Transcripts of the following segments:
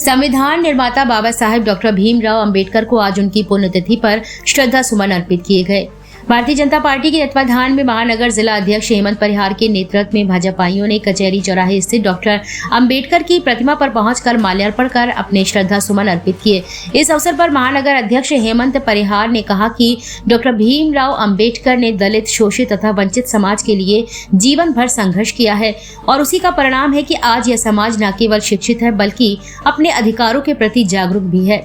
संविधान निर्माता बाबा साहेब डॉक्टर भीमराव अंबेडकर को आज उनकी पुण्यतिथि पर श्रद्धा सुमन अर्पित किए गए। भारतीय जनता पार्टी के तत्वाधान में महानगर जिला अध्यक्ष हेमंत परिहार के नेतृत्व में भाजपाइयों ने कचहरी चौराहे स्थित डॉक्टर अंबेडकर की प्रतिमा पर पहुंचकर माल्यार्पण कर अपने श्रद्धा सुमन अर्पित किए। इस अवसर पर महानगर अध्यक्ष हेमंत परिहार ने कहा कि डॉक्टर भीमराव अंबेडकर ने दलित, शोषित तथा वंचित समाज के लिए जीवन भर संघर्ष किया है और उसी का परिणाम है कि आज यह समाज न केवल शिक्षित है बल्कि अपने अधिकारों के प्रति जागरूक भी है।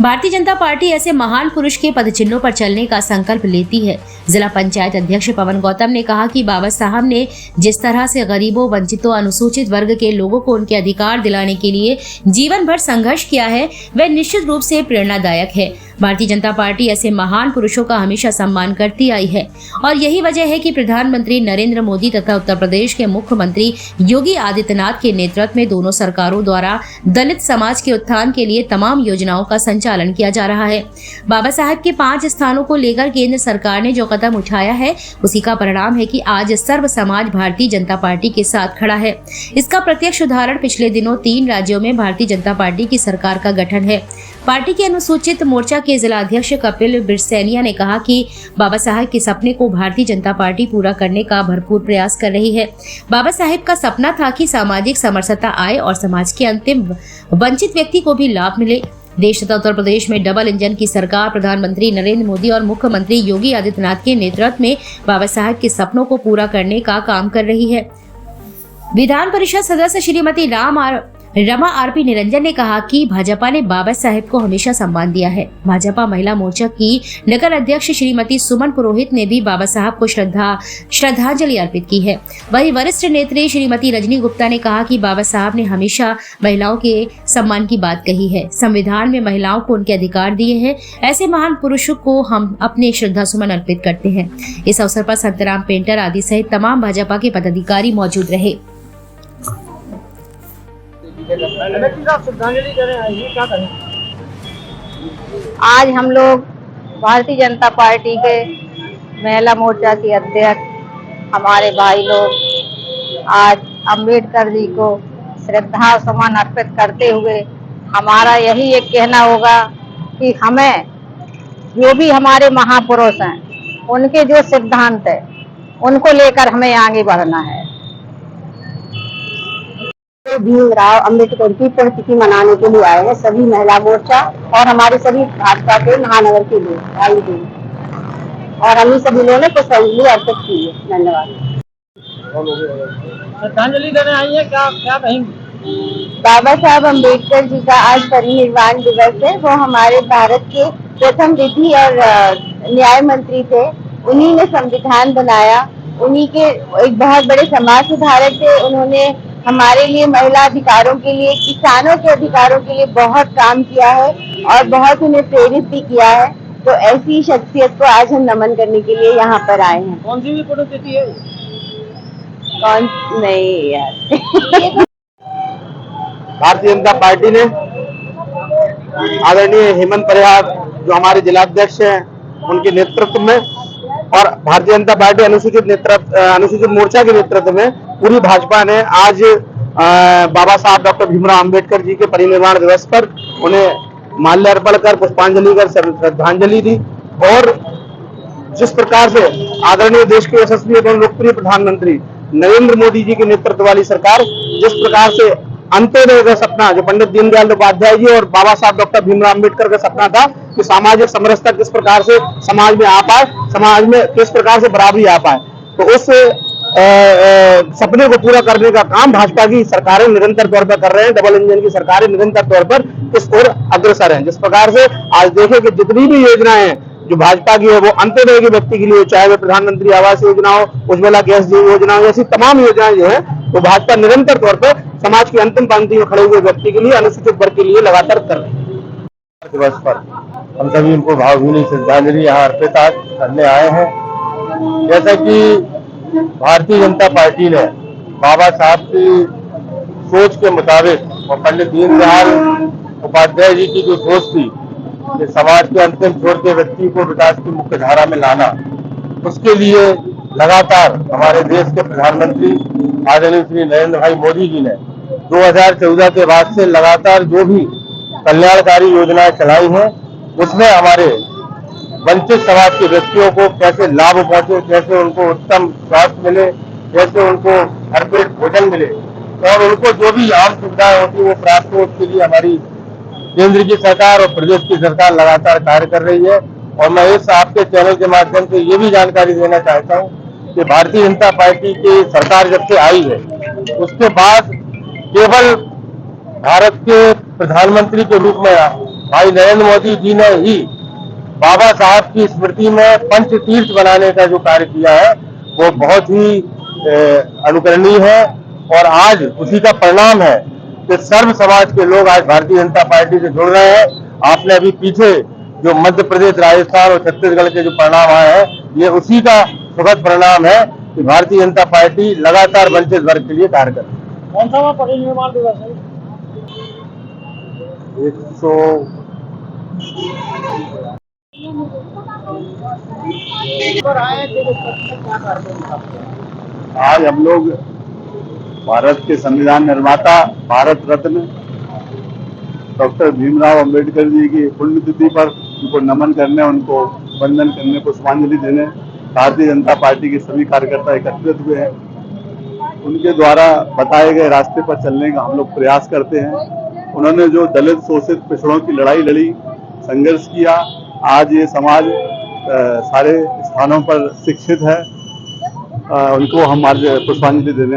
भारतीय जनता पार्टी ऐसे महान पुरुष के पदचिन्हों पर चलने का संकल्प लेती है। जिला पंचायत अध्यक्ष पवन गौतम ने कहा कि बाबा साहब ने जिस तरह से गरीबों, वंचितों, अनुसूचित वर्ग के लोगों को उनके अधिकार दिलाने के लिए जीवन भर संघर्ष किया है, वह निश्चित रूप से प्रेरणादायक है। भारतीय जनता पार्टी ऐसे महान पुरुषों का हमेशा सम्मान करती आई है और यही वजह है कि प्रधानमंत्री नरेंद्र मोदी तथा उत्तर प्रदेश के मुख्यमंत्री योगी आदित्यनाथ के नेतृत्व में दोनों सरकारों द्वारा दलित समाज के उत्थान के लिए तमाम योजनाओं का संचालन किया जा रहा है। बाबा साहब के 5 स्थानों को लेकर केंद्र सरकार ने जो कदम उठाया है, उसी का परिणाम है कि आज सर्व समाज भारतीय जनता पार्टी के साथ खड़ा है। इसका प्रत्यक्ष उदाहरण पिछले दिनों 3 राज्यों में भारतीय जनता पार्टी की सरकार का गठन है। पार्टी के अनुसूचित मोर्चा के जिला अध्यक्ष कपिल बिरसैनिया ने कहा कि बाबा साहब के सपने को भारतीय जनता पार्टी पूरा करने का भरपूर प्रयास कर रही है। बाबा साहब का सपना था कि सामाजिक समरसता आए और समाज के अंतिम वंचित व्यक्ति को भी लाभ मिले। देश तथा उत्तर प्रदेश में डबल इंजन की सरकार प्रधानमंत्री नरेंद्र मोदी और मुख्यमंत्री योगी आदित्यनाथ के नेतृत्व में बाबा साहब के सपनों को पूरा करने का काम कर रही है। विधान परिषद सदस्य श्रीमती रमा आरपी निरंजन ने कहा कि भाजपा ने बाबा साहेब को हमेशा सम्मान दिया है। भाजपा महिला मोर्चा की नगर अध्यक्ष श्रीमती सुमन पुरोहित ने भी बाबा साहब को श्रद्धांजलि अर्पित की है। वहीं वरिष्ठ नेत्री श्रीमती रजनी गुप्ता ने कहा कि बाबा साहब ने हमेशा महिलाओं के सम्मान की बात कही है। संविधान में महिलाओं को उनके अधिकार दिए हैं। ऐसे महान पुरुषों को हम अपने श्रद्धा सुमन अर्पित करते हैं। इस अवसर पर संतराम पेंटर आदि सहित तमाम भाजपा के पदाधिकारी मौजूद रहे। आज हम लोग भारतीय जनता पार्टी के महिला मोर्चा की अध्यक्ष हमारे भाई लोग आज अंबेडकर जी को श्रद्धा सुमन अर्पित करते हुए हमारा यही एक कहना होगा कि हमें जो भी हमारे महापुरुष हैं उनके जो सिद्धांत है उनको लेकर हमें आगे बढ़ना है। भीमराव अंबेडकर की पुण्यतिथि मनाने के लिए आए हैं सभी महिला मोर्चा और हमारे सभी भाजपा के महानगर के लोग भाई लोग और हम सभी लोगों ने पुष्पांजलि अर्पित की है। धन्यवाद। श्रद्धांजलि देने आई है, क्या कहेंगे? बाबा साहब अंबेडकर जी का आज परिनिर्वाण दिवस है। वो हमारे भारत के प्रथम विधि और न्याय मंत्री थे। उन्हीं ने संविधान बनाया, उन्हीं के एक बहुत बड़े समाज सुधारक थे। उन्होंने हमारे लिए महिला अधिकारों के लिए, किसानों के अधिकारों के लिए बहुत काम किया है और बहुत उन्हें प्रेरित भी किया है। तो ऐसी शख्सियत को आज हम नमन करने के लिए यहाँ पर आए हैं। कौन सी भी पुण्यतिथि है? कौन नहीं यार। भारतीय जनता पार्टी ने आदरणीय हेमंत परिहार जो हमारे जिलाध्यक्ष हैं उनके नेतृत्व में और भारतीय जनता पार्टी अनुसूचित मोर्चा के नेतृत्व में पूरी भाजपा ने आज बाबा साहब डॉक्टर भीमराव अंबेडकर जी के परिनिर्वाण दिवस पर उन्हें माल्यार्पण कर पुष्पांजलि कर श्रद्धांजलि दी। और जिस प्रकार से आदरणीय देश के यशस्वी एवं लोकप्रिय प्रधानमंत्री नरेंद्र मोदी जी के नेतृत्व वाली सरकार जिस प्रकार से अंत्योदय का सपना जो पंडित दीनदयाल उपाध्याय जी और बाबा साहब डॉक्टर भीमराव अंबेडकर का सपना था कि सामाजिक समरसता किस प्रकार से समाज में आ पाए, समाज में किस प्रकार से बराबरी आ पाए, तो उस सपने को पूरा करने का काम भाजपा की सरकारें निरंतर तौर पर कर रहे हैं। डबल इंजन की सरकारें निरंतर तौर पर इस ओर अग्रसर हैं। जिस प्रकार से आज देखें कि जितनी भी योजनाएं हैं जो भाजपा की है वो अंत्योदय के व्यक्ति के लिए, चाहे वह प्रधानमंत्री आवास योजना हो, उज्ज्वला गैस योजना हो, ऐसी तमाम योजनाएं जो है वो भाजपा निरंतर तौर पर समाज की अंतिम पंक्ति में खड़े हुए व्यक्ति के लिए, अनुसूचित वर्ग के लिए लगातार कर रहे हैं। दिवस पर हम सभी उनको भावभीनी श्रद्धांजलि यहाँ अर्पित करने आए हैं। जैसा कि भारतीय जनता पार्टी ने बाबा साहब की सोच के मुताबिक और पंडित दीनदयाल उपाध्याय जी की जो सोच थी कि समाज के अंतिम छोर के व्यक्ति को विकास की मुख्य धारा में लाना, उसके लिए लगातार हमारे देश के प्रधानमंत्री आदरणीय श्री नरेंद्र भाई मोदी जी ने 2014 के बाद से लगातार जो भी कल्याणकारी योजनाएं चलाई हैं, उसमें हमारे वंचित समाज के व्यक्तियों को कैसे लाभ पहुंचे, कैसे उनको उत्तम स्वास्थ्य मिले, कैसे उनको भरपेट भोजन मिले और उनको जो भी आम सुविधाएं होती है वो प्राप्त हो, उसके लिए हमारी केंद्र की सरकार और प्रदेश की सरकार लगातार कार्य कर रही है। और मैं इस आपके चैनल के माध्यम से ये भी जानकारी देना चाहता हूँ कि भारतीय जनता पार्टी की सरकार जब से आई है उसके बाद केवल भारत के प्रधानमंत्री के रूप में भाई नरेंद्र मोदी जी ने ही बाबा साहब की स्मृति में पंच तीर्थ बनाने का जो कार्य किया है वो बहुत ही अनुकरणीय है। और आज उसी का परिणाम है कि सर्व समाज के लोग आज भारतीय जनता पार्टी से जुड़ रहे हैं। आपने अभी पीछे जो मध्य प्रदेश, राजस्थान और छत्तीसगढ़ के जो परिणाम आए हैं, ये उसी का सुखद परिणाम है कि भारतीय जनता पार्टी लगातार वंचित वर्ग के लिए कार्य कर रही है। कौन सा परिनिर्वाण दिवस है? 100 पर आए थे तो क्या करते हैं? आज हम लोग भारत के संविधान निर्माता, भारत रत्न डॉक्टर भीमराव अंबेडकर जी की पुण्यतिथि पर उनको नमन करने, उनको वंदन करने, पुष्पांजलि देने भारतीय जनता पार्टी के सभी कार्यकर्ता एकत्रित हुए हैं। उनके द्वारा बताए गए रास्ते पर चलने का हम लोग प्रयास करते हैं। उन्होंने जो दलित, शोषित, पिछड़ों की लड़ाई लड़ी, संघर्ष किया, आज ये समाज सारे स्थानों पर शिक्षित है। उनको हम आज पुष्पांजलि देने